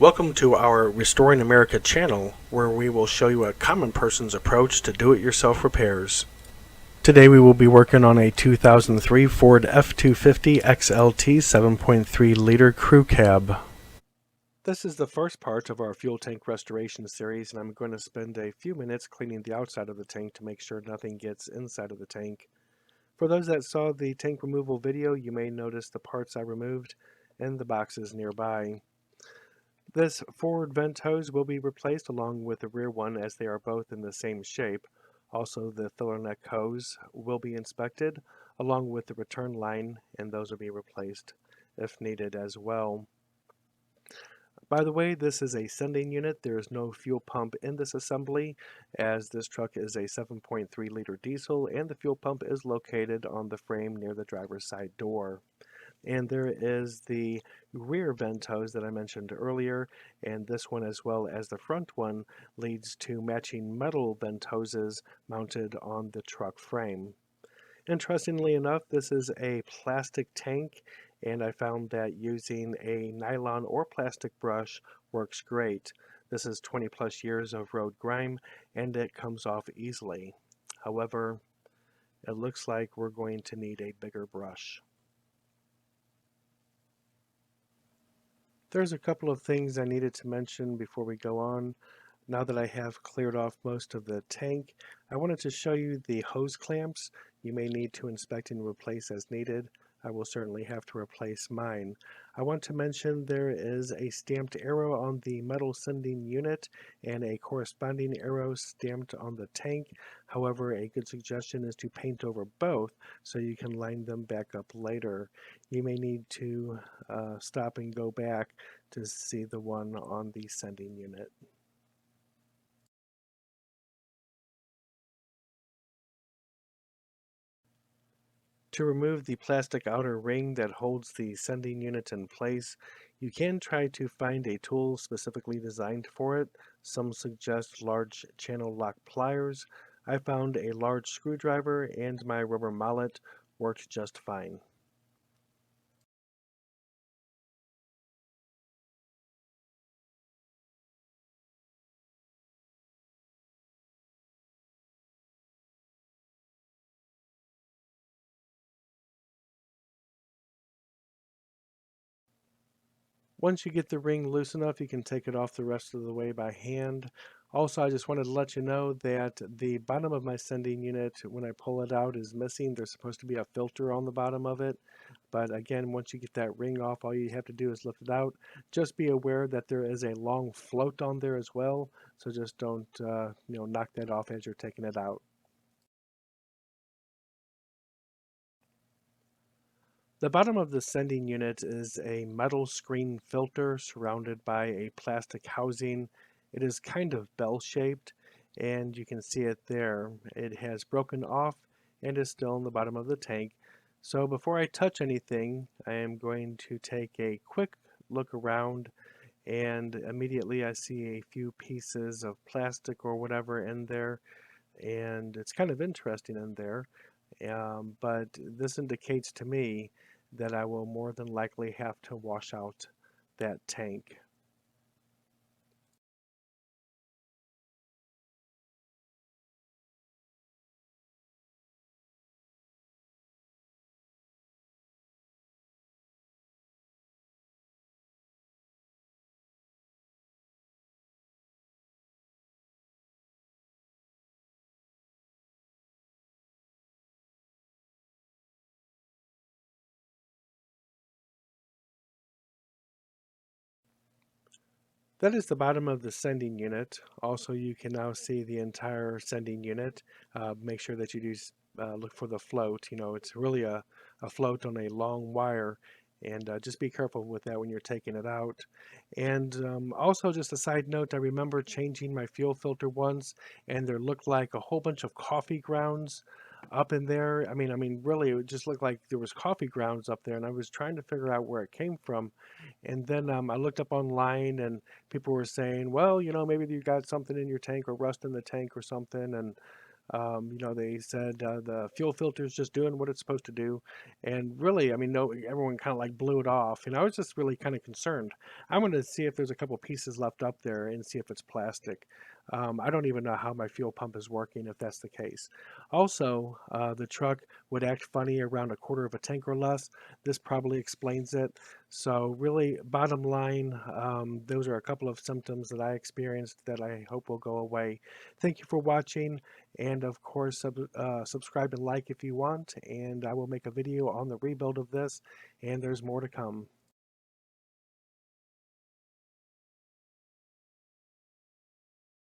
Welcome to our Restoring America channel, where we will show you a common person's approach to do-it-yourself repairs. Today we will be working on a 2003 Ford F250 XLT 7.3 liter crew cab. This is the first part of our fuel tank restoration series, and I'm going to spend a few minutes cleaning the outside of the tank to make sure nothing gets inside of the tank. For those that saw the tank removal video, you may notice the parts I removed and the boxes nearby. This forward vent hose will be replaced along with the rear one, as they are both in the same shape. Also, the filler neck hose will be inspected along with the return line, and those will be replaced if needed as well. By the way, this is a sending unit. There is no fuel pump in this assembly, as this truck is a 7.3 liter diesel and the fuel pump is located on the frame near the driver's side door. And there is the rear vent hose that I mentioned earlier, and this one, as well as the front one, leads to matching metal vent hoses mounted on the truck frame. Interestingly enough, this is a plastic tank, and I found that using a nylon or plastic brush works great. This is 20 plus years of road grime, and it comes off easily. However, it looks like we're going to need a bigger brush. There's a couple of things I needed to mention before we go on. Now that I have cleared off most of the tank, I wanted to show you the hose clamps. You may need to inspect and replace as needed. I will certainly have to replace mine. I want to mention there is a stamped arrow on the metal sending unit and a corresponding arrow stamped on the tank. However, a good suggestion is to paint over both so you can line them back up later. You may need to stop and go back to see the one on the sending unit. To remove the plastic outer ring that holds the sending unit in place, you can try to find a tool specifically designed for it. Some suggest large channel lock pliers. I found a large screwdriver, and my rubber mallet worked just fine. Once you get the ring loose enough, you can take it off the rest of the way by hand. Also, I just wanted to let you know that the bottom of my sending unit, when I pull it out, is missing. There's supposed to be a filter on the bottom of it. But again, once you get that ring off, all you have to do is lift it out. Just be aware that there is a long float on there as well. So just don't knock that off as you're taking it out. The bottom of the sending unit is a metal screen filter surrounded by a plastic housing. It is kind of bell-shaped, and you can see it there. It has broken off and is still in the bottom of the tank. So before I touch anything, I am going to take a quick look around, and immediately I see a few pieces of plastic or whatever in there, and it's kind of interesting in there. But this indicates to me that I will more than likely have to wash out that tank. That is the bottom of the sending unit. Also, you can now see the entire sending unit. Make sure that you do look for the float. You know, it's really a float on a long wire, and just be careful with that when you're taking it out. And also, just a side note, I remember changing my fuel filter once, and there looked like a whole bunch of coffee grounds up in there. I mean, really, it just looked like there was coffee grounds up there, and I was trying to figure out where it came from. And then I looked up online, and people were saying, well, maybe you got something in your tank or rust in the tank or something. And They said the fuel filter is just doing what it's supposed to do, and really, I mean, no, everyone kind of like blew it off, and I was just really kind of concerned. I'm going to see if there's a couple pieces left up there and see if it's plastic. I don't even know how my fuel pump is working if that's the case. Also, the truck would act funny around a quarter of a tank or less. This probably explains it. So really, bottom line, those are a couple of symptoms that I experienced that I hope will go away. Thank you for watching, and of course, subscribe and like if you want, and I will make a video on the rebuild of this, and there's more to come.